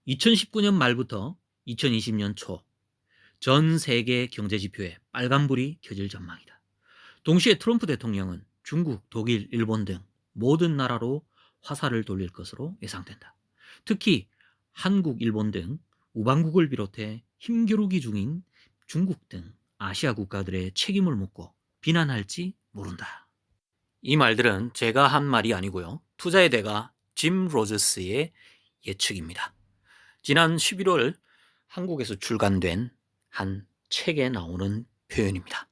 2019년 말부터 2020년 초 전 세계 경제 지표에 빨간불이 켜질 전망이다. 동시에 트럼프 대통령은 중국, 독일, 일본 등 모든 나라로 화살을 돌릴 것으로 예상된다. 특히 한국, 일본 등 우방국을 비롯해 힘겨루기 중인 중국 등 아시아 국가들의 책임을 묻고 비난할지 모른다. 이 말들은 제가 한 말이 아니고요. 투자의 대가 짐 로저스의 예측입니다. 지난 11월 한국에서 출간된 한 책에 나오는 표현입니다.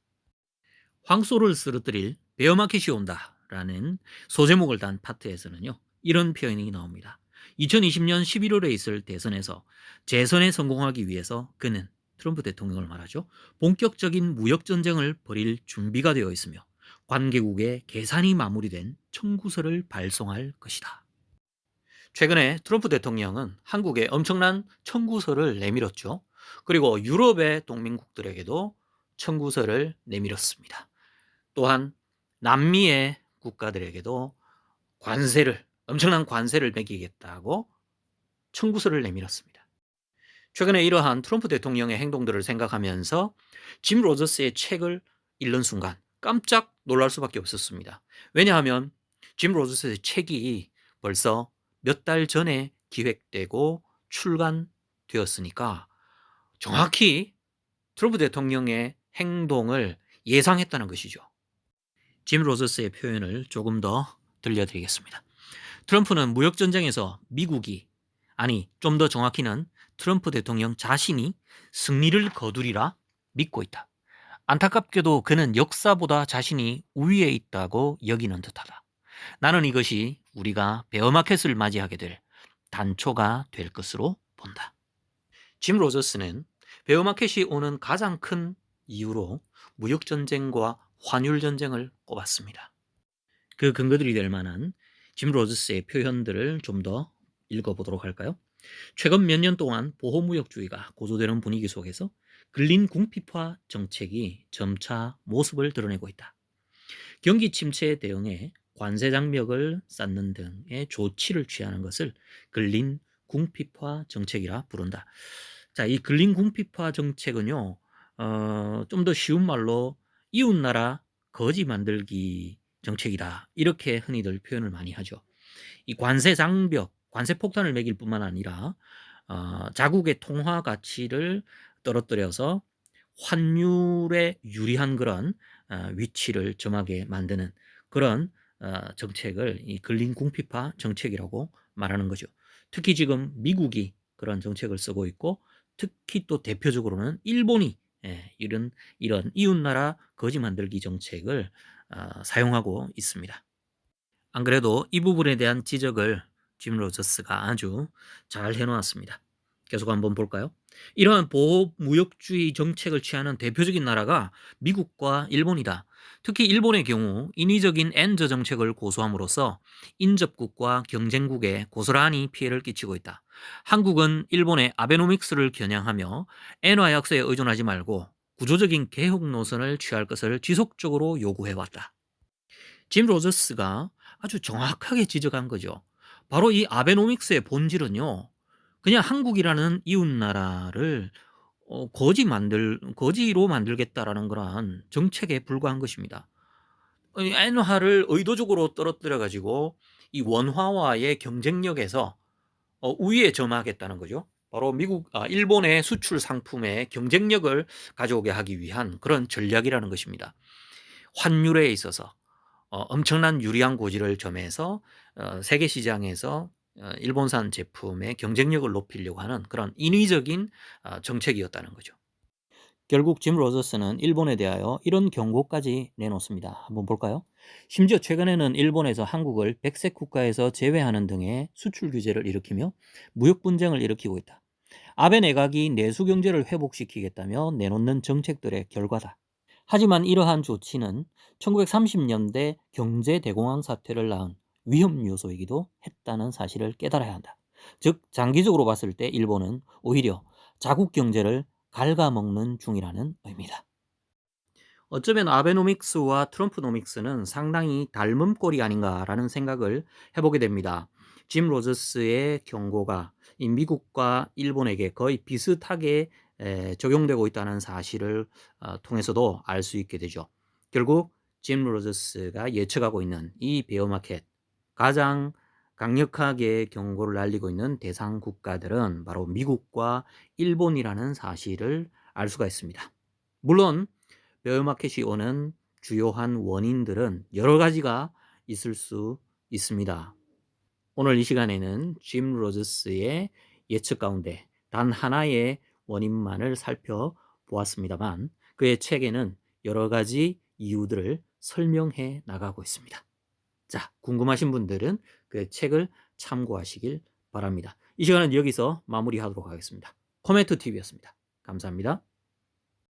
황소를 쓰러뜨릴 베어마켓이 온다라는 소제목을 단 파트에서는요. 이런 표현이 나옵니다. 2020년 11월에 있을 대선에서 재선에 성공하기 위해서 그는 트럼프 대통령을 말하죠. 본격적인 무역 전쟁을 벌일 준비가 되어 있으며 관계국의 계산이 마무리된 청구서를 발송할 것이다. 최근에 트럼프 대통령은 한국에 엄청난 청구서를 내밀었죠. 그리고 유럽의 동맹국들에게도 청구서를 내밀었습니다. 또한 남미의 국가들에게도 엄청난 관세를 매기겠다고 청구서를 내밀었습니다. 최근에 이러한 트럼프 대통령의 행동들을 생각하면서 짐 로저스의 책을 읽는 순간 깜짝 놀랄 수밖에 없었습니다. 왜냐하면 짐 로저스의 책이 벌써 몇 달 전에 기획되고 출간되었으니까 정확히 트럼프 대통령의 행동을 예상했다는 것이죠. 짐 로저스의 표현을 조금 더 들려드리겠습니다. 트럼프는 무역전쟁에서 좀 더 정확히는 트럼프 대통령 자신이 승리를 거두리라 믿고 있다. 안타깝게도 그는 역사보다 자신이 우위에 있다고 여기는 듯하다. 나는 이것이 우리가 베어마켓을 맞이하게 될 단초가 될 것으로 본다. 짐 로저스는 베어마켓이 오는 가장 큰 이유로 무역전쟁과 환율전쟁을 꼽았습니다. 그 근거들이 될 만한 짐 로저스의 표현들을 좀 더 읽어보도록 할까요? 최근 몇 년 동안 보호무역주의가 고조되는 분위기 속에서 근린 궁핍화 정책이 점차 모습을 드러내고 있다. 경기 침체에 대응해 관세 장벽을 쌓는 등의 조치를 취하는 것을 근린 궁핍화 정책이라 부른다. 자, 이 근린 궁핍화 정책은요, 좀 더 쉬운 말로 이웃나라 거지 만들기 정책이다. 이렇게 흔히들 표현을 많이 하죠. 이 관세 장벽, 관세 폭탄을 매길 뿐만 아니라 자국의 통화 가치를 떨어뜨려서 환율에 유리한 그런 위치를 점하게 만드는 그런 정책을 이 근린 궁핍화 정책이라고 말하는 거죠. 특히 지금 미국이 그런 정책을 쓰고 있고 특히 또 대표적으로는 일본이 이런 이웃나라 거지 만들기 정책을 사용하고 있습니다. 안 그래도 이 부분에 대한 지적을 짐 로저스가 아주 잘 해놓았습니다. 계속 한번 볼까요? 이러한 보호무역주의 정책을 취하는 대표적인 나라가 미국과 일본이다. 특히 일본의 경우 인위적인 엔저 정책을 고수함으로써 인접국과 경쟁국에 고스란히 피해를 끼치고 있다. 한국은 일본의 아베노믹스를 겨냥하며 엔화 약세에 의존하지 말고 구조적인 개혁 노선을 취할 것을 지속적으로 요구해왔다. 짐 로저스가 아주 정확하게 지적한 거죠. 바로 이 아베노믹스의 본질은요. 그냥 한국이라는 이웃 나라를 거지로 만들겠다라는 그러한 정책에 불과한 것입니다. 엔화를 의도적으로 떨어뜨려 가지고 이 원화와의 경쟁력에서 우위에 점하겠다는 거죠. 바로 일본의 수출 상품의 경쟁력을 가져오게 하기 위한 그런 전략이라는 것입니다. 환율에 있어서 엄청난 유리한 고지를 점해서 세계 시장에서 일본산 제품의 경쟁력을 높이려고 하는 그런 인위적인 정책이었다는 거죠. 결국 짐 로저스는 일본에 대하여 이런 경고까지 내놓습니다. 한번 볼까요? 심지어 최근에는 일본에서 한국을 백색 국가에서 제외하는 등의 수출 규제를 일으키며 무역 분쟁을 일으키고 있다. 아베 내각이 내수 경제를 회복시키겠다며 내놓는 정책들의 결과다. 하지만 이러한 조치는 1930년대 경제 대공황 사태를 낳은 위험 요소이기도 했다는 사실을 깨달아야 한다. 즉 장기적으로 봤을 때 일본은 오히려 자국 경제를 갉아먹는 중이라는 의미다. 어쩌면 아베노믹스와 트럼프노믹스는 상당히 닮은 꼴이 아닌가라는 생각을 해보게 됩니다. 짐 로저스의 경고가 이 미국과 일본에게 거의 비슷하게 적용되고 있다는 사실을 통해서도 알 수 있게 되죠. 결국 짐 로저스가 예측하고 있는 이 베어마켓, 가장 강력하게 경고를 날리고 있는 대상 국가들은 바로 미국과 일본이라는 사실을 알 수가 있습니다. 물론 베어마켓이 오는 주요한 원인들은 여러 가지가 있을 수 있습니다. 오늘 이 시간에는 짐 로저스의 예측 가운데 단 하나의 원인만을 살펴보았습니다만, 그의 책에는 여러 가지 이유들을 설명해 나가고 있습니다. 자, 궁금하신 분들은 그의 책을 참고하시길 바랍니다. 이 시간은 여기서 마무리하도록 하겠습니다. 코멘트 TV였습니다. 감사합니다.